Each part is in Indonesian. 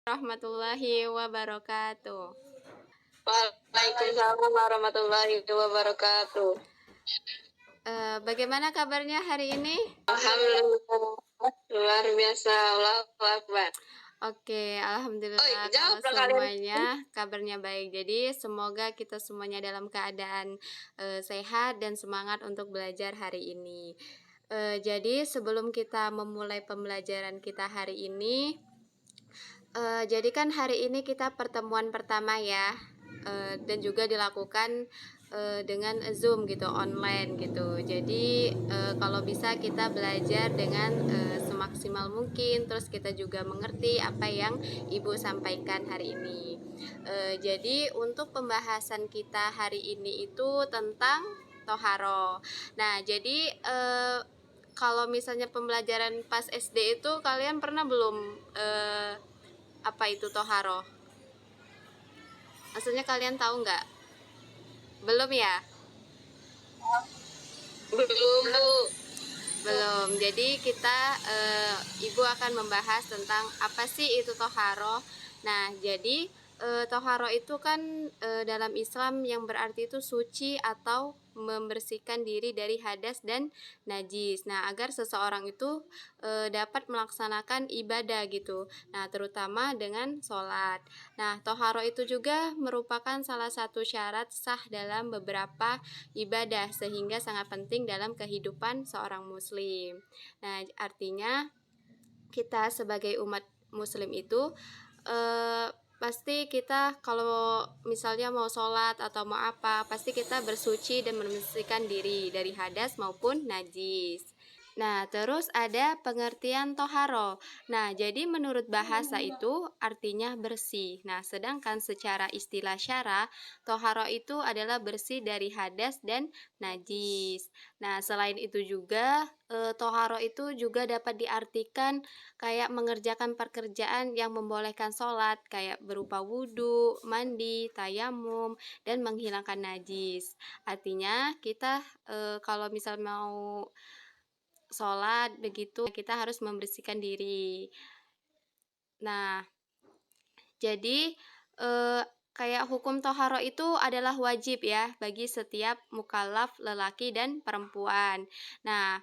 Warahmatullahi wabarakatuh. Waalaikumsalam warahmatullahi wabarakatuh. Bagaimana kabarnya hari ini? Alhamdulillah, luar biasa. Allahu Akbar. Oke, alhamdulillah kalau Jawab dong kalian. semuanya kabarnya baik. Jadi semoga kita semuanya dalam keadaan sehat dan semangat untuk belajar hari ini. Jadi sebelum kita memulai pembelajaran kita hari ini, jadi kan hari ini kita pertemuan pertama ya, dan juga dilakukan dengan Zoom gitu, online gitu. Jadi kalau bisa kita belajar dengan semaksimal mungkin, terus kita juga mengerti apa yang Ibu sampaikan hari ini. Jadi untuk pembahasan kita hari ini itu tentang toharo. Nah, jadi kalau misalnya pembelajaran pas SD itu kalian pernah belum apa itu toharo? Maksudnya kalian tahu nggak? Belum ya? Belum. Jadi kita Ibu akan membahas tentang apa sih itu toharo. Nah, jadi toharo itu kan dalam Islam yang berarti itu suci atau membersihkan diri dari hadas dan najis. Nah, agar seseorang itu dapat melaksanakan ibadah gitu. Nah, terutama dengan sholat. Nah, toharo itu juga merupakan salah satu syarat sah dalam beberapa ibadah, sehingga sangat penting dalam kehidupan seorang muslim. Nah, artinya kita sebagai umat muslim itu pasti kita kalau misalnya mau sholat atau mau apa, pasti kita bersuci dan membersihkan diri dari hadas maupun najis. Nah, terus ada pengertian toharo. Nah, jadi menurut bahasa itu artinya bersih. Nah, sedangkan secara istilah syara, toharo itu adalah bersih dari hadas dan najis. Nah, selain itu juga, toharo itu juga dapat diartikan kayak mengerjakan pekerjaan yang membolehkan sholat, kayak berupa wudhu, mandi, tayamum, dan menghilangkan najis. Artinya, kita kalau misal mau sholat begitu kita harus membersihkan diri. Nah, jadi kayak hukum toharo itu adalah wajib ya bagi setiap mukallaf lelaki dan perempuan. Nah,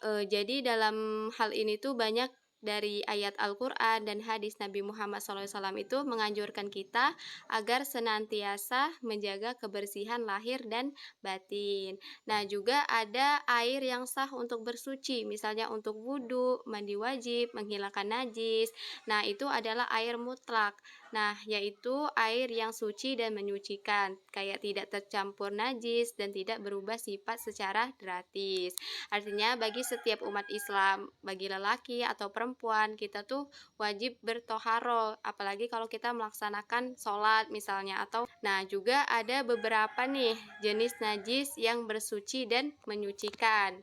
jadi dalam hal ini tuh banyak dari ayat Al-Quran dan hadis Nabi Muhammad SAW itu menganjurkan kita agar senantiasa menjaga kebersihan lahir dan batin. Nah, juga ada air yang sah untuk bersuci, misalnya untuk wudhu, mandi wajib, menghilangkan najis. Nah, itu adalah air mutlak. Nah, yaitu air yang suci dan menyucikan, kayak tidak tercampur najis dan tidak berubah sifat secara gratis. Artinya bagi setiap umat Islam, bagi lelaki atau perempuan, kita tuh wajib bertoharo, apalagi kalau kita melaksanakan sholat misalnya. Atau nah, juga ada beberapa nih jenis najis yang bersuci dan menyucikan.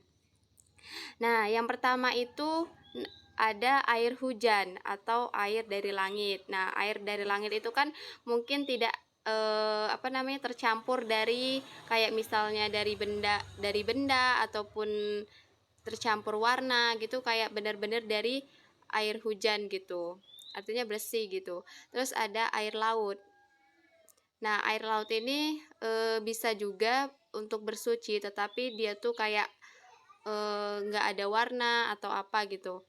Nah, yang pertama itu ada air hujan atau air dari langit. Nah, air dari langit itu kan mungkin tidak tercampur dari kayak misalnya dari benda ataupun tercampur warna gitu, kayak benar-benar dari air hujan gitu, artinya bersih gitu. Terus ada air laut. Nah, air laut ini bisa juga untuk bersuci, tetapi dia tuh kayak nggak ada warna atau apa gitu.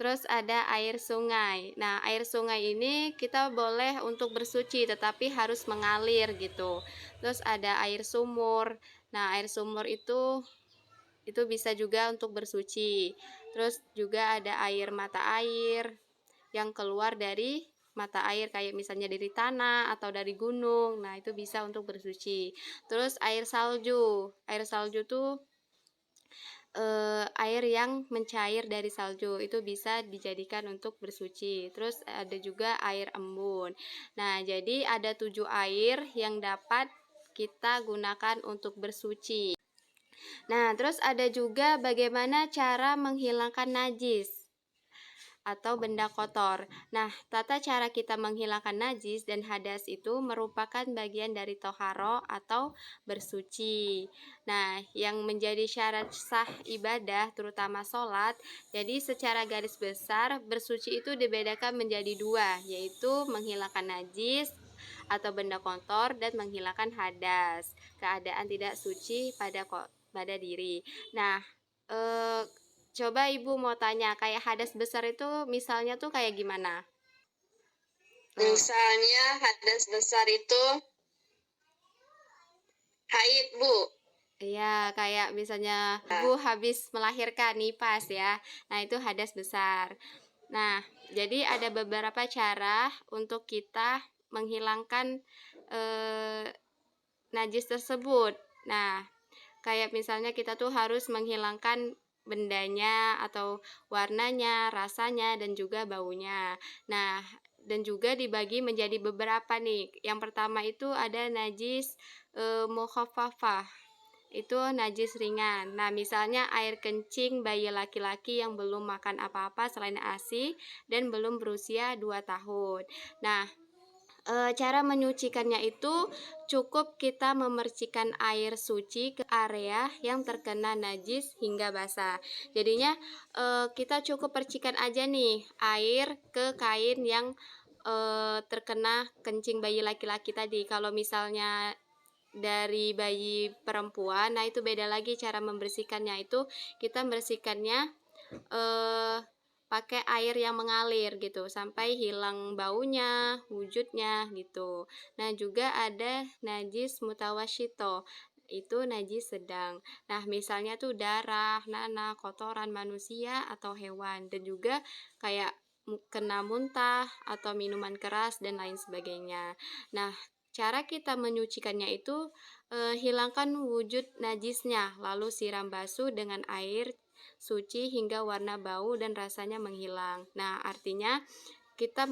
Terus ada air sungai. Nah, air sungai ini kita boleh untuk bersuci, tetapi harus mengalir gitu. Terus ada air sumur. Nah, air sumur itu bisa juga untuk bersuci. Terus juga ada air mata air yang keluar dari mata air, kayak misalnya dari tanah atau dari gunung. Nah, itu bisa untuk bersuci. Terus air salju. Air salju tuh air yang mencair dari salju, itu bisa dijadikan untuk bersuci. Terus ada juga air embun. Nah, jadi ada 7 air yang dapat kita gunakan untuk bersuci. Nah, terus ada juga bagaimana cara menghilangkan najis. atau benda kotor. Nah, tata cara kita menghilangkan najis dan hadas itu merupakan bagian dari toharo atau bersuci. Nah, yang menjadi syarat sah ibadah, terutama sholat, jadi secara garis besar, bersuci itu dibedakan menjadi dua, yaitu menghilangkan najis atau benda kotor dan menghilangkan hadas, keadaan tidak suci pada diri. Nah, eh, coba Ibu mau tanya, kayak hadas besar itu misalnya tuh kayak gimana? Misalnya hadas besar itu haid, Bu. Iya, kayak misalnya Ibu habis melahirkan nifas ya. Nah, itu hadas besar. Nah, jadi ada beberapa cara untuk kita menghilangkan najis tersebut. Nah, kayak misalnya kita tuh harus menghilangkan bendanya atau warnanya, rasanya, dan juga baunya. Nah, dan juga dibagi menjadi beberapa nih. Yang pertama itu ada najis mukhafafah. Itu najis ringan. Nah, misalnya air kencing bayi laki-laki yang belum makan apa-apa selain ASI dan belum berusia 2 tahun. Nah, cara menyucikannya itu cukup kita memercikan air suci ke area yang terkena najis hingga basah. Jadinya kita cukup percikan aja nih air ke kain yang terkena kencing bayi laki-laki tadi. Kalau misalnya dari bayi perempuan, nah itu beda lagi cara membersihkannya. Itu kita membersihkannya pakai air yang mengalir gitu sampai hilang baunya, wujudnya gitu. Nah, juga ada najis mutawasyito. Itu najis sedang. Nah, misalnya tuh darah, nanah, kotoran manusia atau hewan, dan juga kayak kena muntah atau minuman keras dan lain sebagainya. Nah, cara kita menyucikannya itu hilangkan wujud najisnya, lalu siram basuh dengan air suci hingga warna bau dan rasanya menghilang. Nah, artinya kita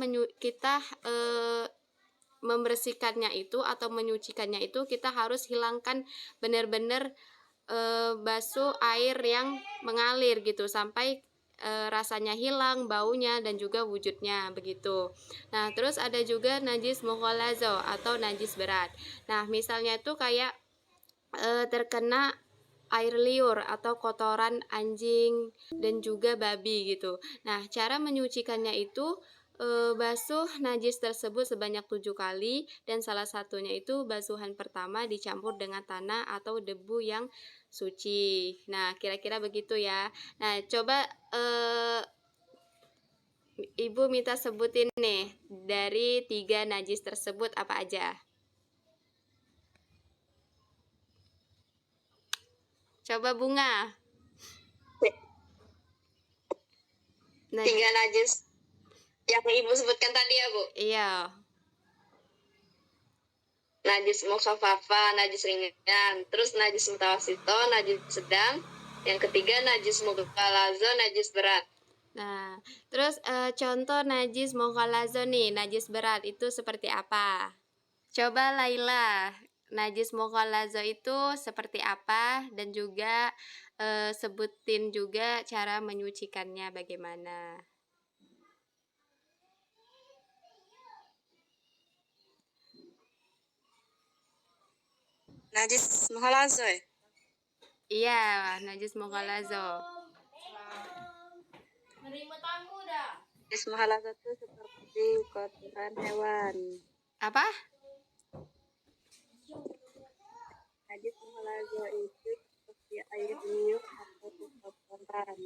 membersihkannya itu atau menyucikannya itu kita harus hilangkan benar-benar basuh air yang mengalir gitu sampai rasanya hilang, baunya dan juga wujudnya begitu. Nah, terus ada juga najis mughalazo atau najis berat. Nah, misalnya itu kayak terkena air liur atau kotoran anjing dan juga babi gitu. Nah, cara menyucikannya itu basuh najis tersebut sebanyak 7 kali dan salah satunya itu basuhan pertama dicampur dengan tanah atau debu yang suci. Nah, kira-kira begitu ya. Nah, coba Ibu minta sebutin nih dari 3 najis tersebut apa aja. Coba Bunga. Tiga najis yang Ibu sebutkan tadi ya, Bu. Iya. Najis mukhaffafa, najis ringan, terus najis mutawasito, najis sedang, yang ketiga najis mughalazo, najis berat. Nah, terus contoh najis mughalazo nih, najis berat itu seperti apa? Coba Laila, najis mughalazo itu seperti apa dan juga sebutin juga cara menyucikannya bagaimana. Najis mughalazo ya? Iya, najis mughalazo. Najis mughalazo itu seperti kotoran hewan. Apa? Najis mughalazo itu seperti air liur atau kotoran.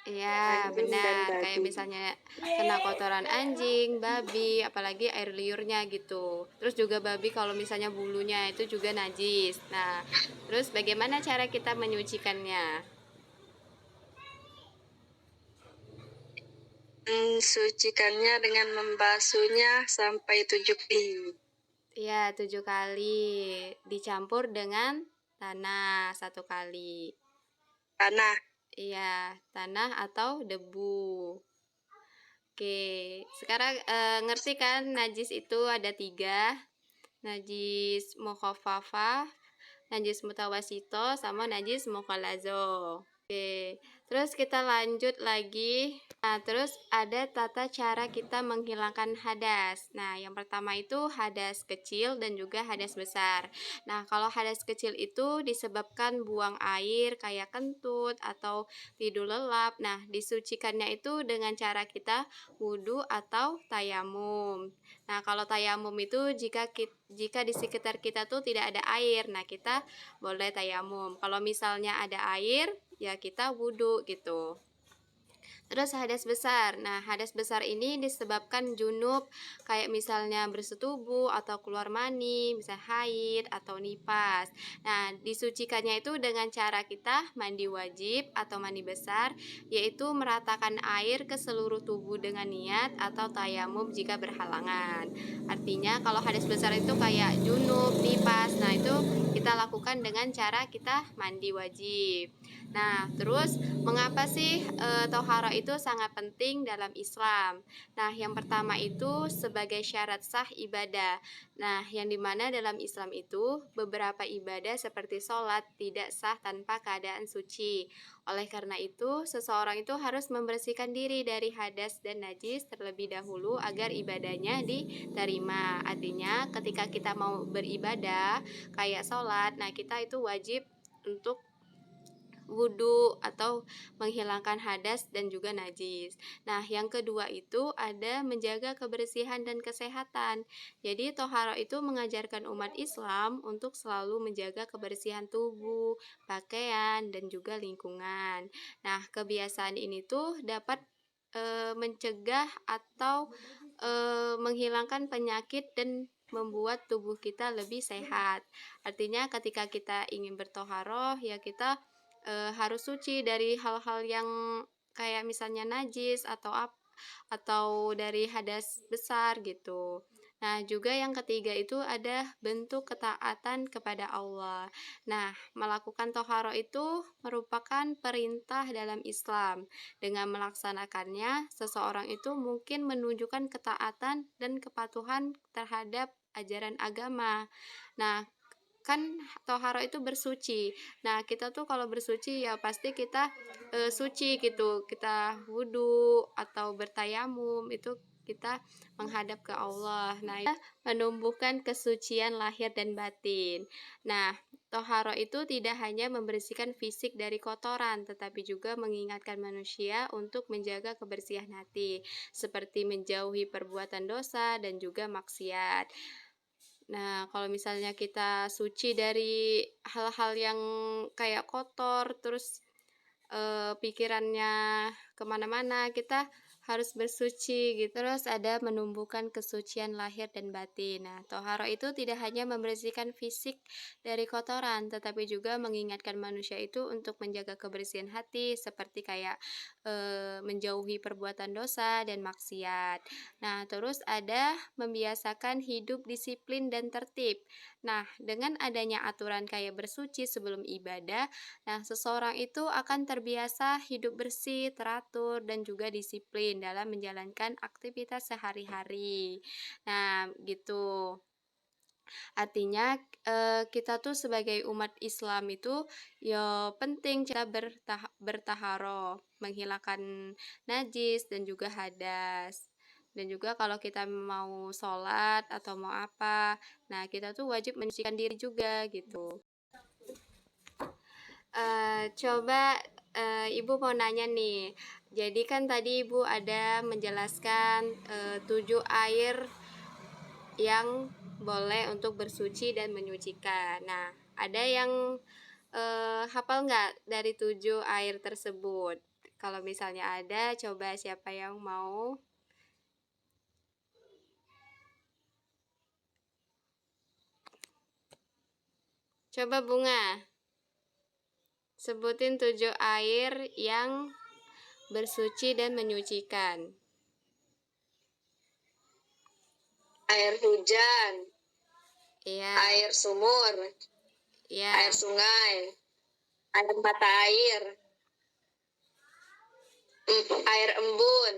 Iya, benar. Kayak misalnya kena kotoran anjing, babi, apalagi air liurnya gitu. Terus juga babi kalau misalnya bulunya itu juga najis. Nah, terus bagaimana cara kita menyucikannya? Sucikannya dengan membasuhnya sampai 7 kali. Iya, 7 kali. Dicampur dengan tanah 1 kali. Tanah. Iya, tanah atau debu. Oke, sekarang ngerti kan najis itu ada 3. Najis mukhafafah, najis mutawasito, sama najis mughalazo. Oke, terus kita lanjut lagi. Nah, terus ada tata cara kita menghilangkan hadas. Nah, yang pertama itu hadas kecil dan juga hadas besar. Nah, kalau hadas kecil itu disebabkan buang air kayak kentut atau tidur lelap. Nah, disucikannya itu dengan cara kita wudhu atau tayamum. Nah, kalau tayamum itu jika di sekitar kita tuh tidak ada air, nah kita boleh tayamum. Kalau misalnya ada air, ya kita wudhu gitu. Terus hadas besar. Nah, hadas besar ini disebabkan junub, kayak misalnya bersetubuh atau keluar mani, bisa haid atau nifas. Nah, disucikannya itu dengan cara kita mandi wajib atau mandi besar, yaitu meratakan air ke seluruh tubuh dengan niat atau tayamum jika berhalangan. Artinya kalau hadas besar itu kayak junub, nifas, nah itu kita lakukan dengan cara kita mandi wajib. Nah, terus mengapa sih tohara itu sangat penting dalam Islam? Nah, yang pertama itu sebagai syarat sah ibadah. Nah, yang dimana dalam Islam itu beberapa ibadah seperti sholat tidak sah tanpa keadaan suci. Oleh karena itu, seseorang itu harus membersihkan diri dari hadas dan najis terlebih dahulu agar ibadahnya diterima. Artinya, ketika kita mau beribadah kayak sholat, nah kita itu wajib untuk wudhu atau menghilangkan hadas dan juga najis. Nah, yang kedua itu ada menjaga kebersihan dan kesehatan. Jadi, tohara itu mengajarkan umat Islam untuk selalu menjaga kebersihan tubuh, pakaian, dan juga lingkungan. Nah, kebiasaan ini tuh dapat mencegah atau menghilangkan penyakit dan membuat tubuh kita lebih sehat. Artinya ketika kita ingin bertoharoh, ya kita harus suci dari hal-hal yang kayak misalnya najis atau dari hadas besar gitu. Nah, juga yang ketiga itu ada bentuk ketaatan kepada Allah. Nah, melakukan toharo itu merupakan perintah dalam Islam. Dengan melaksanakannya, seseorang itu mungkin menunjukkan ketaatan dan kepatuhan terhadap ajaran agama. Nah, kan toharo itu bersuci. Nah, kita tuh kalau bersuci ya pasti kita suci gitu. Kita wudhu atau bertayamum itu kita menghadap ke Allah. Nah, itu menumbuhkan kesucian lahir dan batin. Nah, toharo itu tidak hanya membersihkan fisik dari kotoran, tetapi juga mengingatkan manusia untuk menjaga kebersihan hati, seperti menjauhi perbuatan dosa dan juga maksiat. Nah, kalau misalnya kita suci dari hal-hal yang kayak kotor, terus pikirannya kemana-mana, kita harus bersuci gitu. Terus ada menumbuhkan kesucian lahir dan batin. Nah, toharo itu tidak hanya membersihkan fisik dari kotoran, tetapi juga mengingatkan manusia itu untuk menjaga kebersihan hati, seperti kayak menjauhi perbuatan dosa dan maksiat. Nah, terus ada membiasakan hidup disiplin dan tertib. Nah, dengan adanya aturan kayak bersuci sebelum ibadah, nah seseorang itu akan terbiasa hidup bersih, teratur, dan juga disiplin dalam menjalankan aktivitas sehari-hari. Nah, gitu. Artinya kita tuh sebagai umat Islam itu ya penting kita bertaharoh, menghilangkan najis dan juga hadas. Dan juga kalau kita mau sholat atau mau apa, nah kita tuh wajib menyucikan diri juga gitu. Coba Ibu mau nanya nih. Jadi kan tadi Ibu ada menjelaskan 7 air yang boleh untuk bersuci dan menyucikan. Nah, ada yang hafal nggak dari 7 air tersebut? Kalau misalnya ada, coba siapa yang mau? Coba Bunga, sebutin 7 air yang bersuci dan menyucikan. Air hujan, Iya, air sumur, iya. air sungai, air mata air, air embun.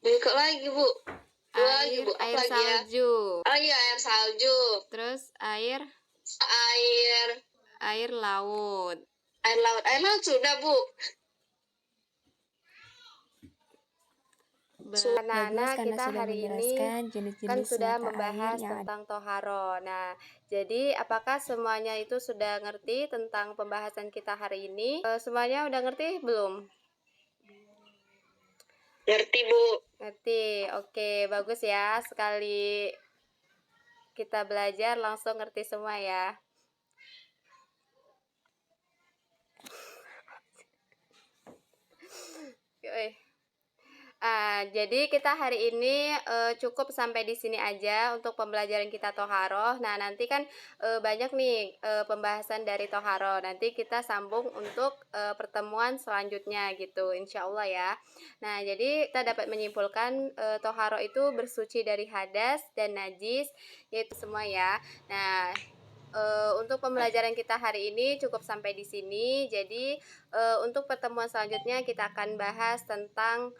Berikut lagi, Bu. Dua lagi, Bu. Apa Air lagi ya? salju. Oh iya, air salju. Terus air Air air laut. Air laut sudah, Bu. Anak-anak karena kita sudah hari ini menjelaskan kan jenis-jenis sudah mata air membahas yang ada. tentang toharo. Nah, jadi apakah semuanya itu sudah ngerti tentang pembahasan kita hari ini? Semuanya udah ngerti belum? Ngerti, Bu. Ngerti. Oke, bagus ya. Sekali kita belajar langsung ngerti semua ya. Jadi kita hari ini cukup sampai di sini aja untuk pembelajaran kita toharoh. Nah, nanti kan banyak nih pembahasan dari toharoh. Nanti kita sambung untuk pertemuan selanjutnya gitu, insya Allah ya. Nah, jadi kita dapat menyimpulkan toharoh itu bersuci dari hadas dan najis, yaitu semua ya. Nah, untuk pembelajaran kita hari ini cukup sampai di sini. Jadi untuk pertemuan selanjutnya kita akan bahas tentang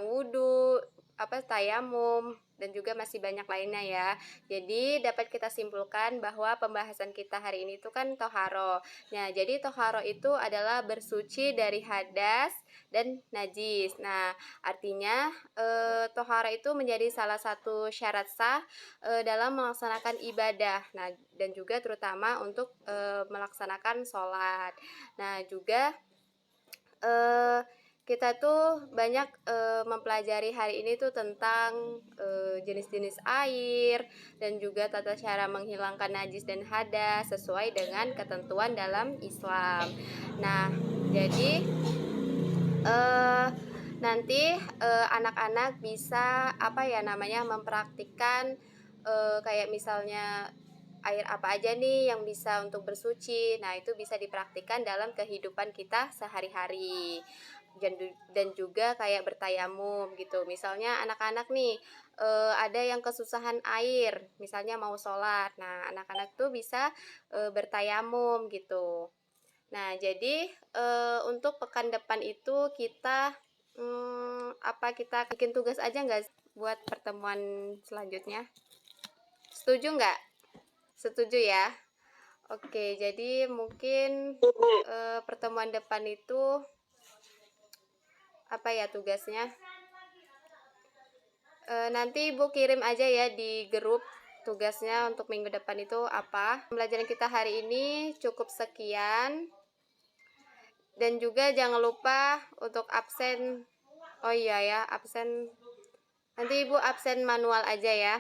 wudhu, tayamum, dan juga masih banyak lainnya ya. Jadi dapat kita simpulkan bahwa pembahasan kita hari ini itu kan toharo. Nah, jadi toharo itu adalah bersuci dari hadas dan najis. Nah, artinya toharo itu menjadi salah satu syarat sah dalam melaksanakan ibadah. Nah, dan juga terutama untuk melaksanakan sholat. Nah, juga kita tuh banyak mempelajari hari ini tuh tentang jenis-jenis air dan juga tata cara menghilangkan najis dan hadas sesuai dengan ketentuan dalam Islam. Nah, jadi nanti anak-anak bisa mempraktikkan kayak misalnya air apa aja nih yang bisa untuk bersuci. Nah, itu bisa dipraktikkan dalam kehidupan kita sehari-hari. Dan juga kayak bertayamum gitu. Misalnya anak-anak nih ada yang kesusahan air, misalnya mau sholat. Nah, anak-anak tuh bisa bertayamum gitu. Nah, jadi untuk pekan depan itu kita kita bikin tugas aja nggak buat pertemuan selanjutnya? Setuju nggak? Setuju ya? Oke, jadi mungkin pertemuan depan itu apa ya tugasnya? Nanti Ibu kirim aja ya di grup tugasnya untuk minggu depan itu apa. Pembelajaran kita hari ini cukup sekian. Dan juga jangan lupa untuk absen. Oh iya ya, absen. Nanti Ibu absen manual aja ya.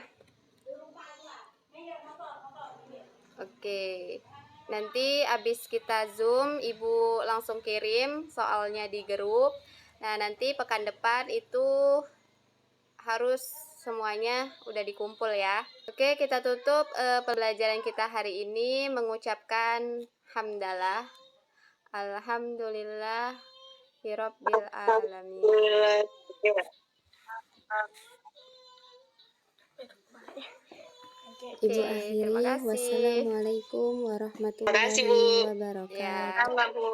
Oke. Nanti abis kita Zoom, Ibu langsung kirim soalnya di grup. Nah, nanti pekan depan itu harus semuanya udah dikumpul ya. Oke, kita tutup pembelajaran kita hari ini mengucapkan hamdalah. Alhamdulillah Rabbil alamin. Ibu Oke, akhiri, terima kasih. wassalamualaikum Terima kasih, Bu. warahmatullahi wabarakatuh. Ya. Sama, Bu.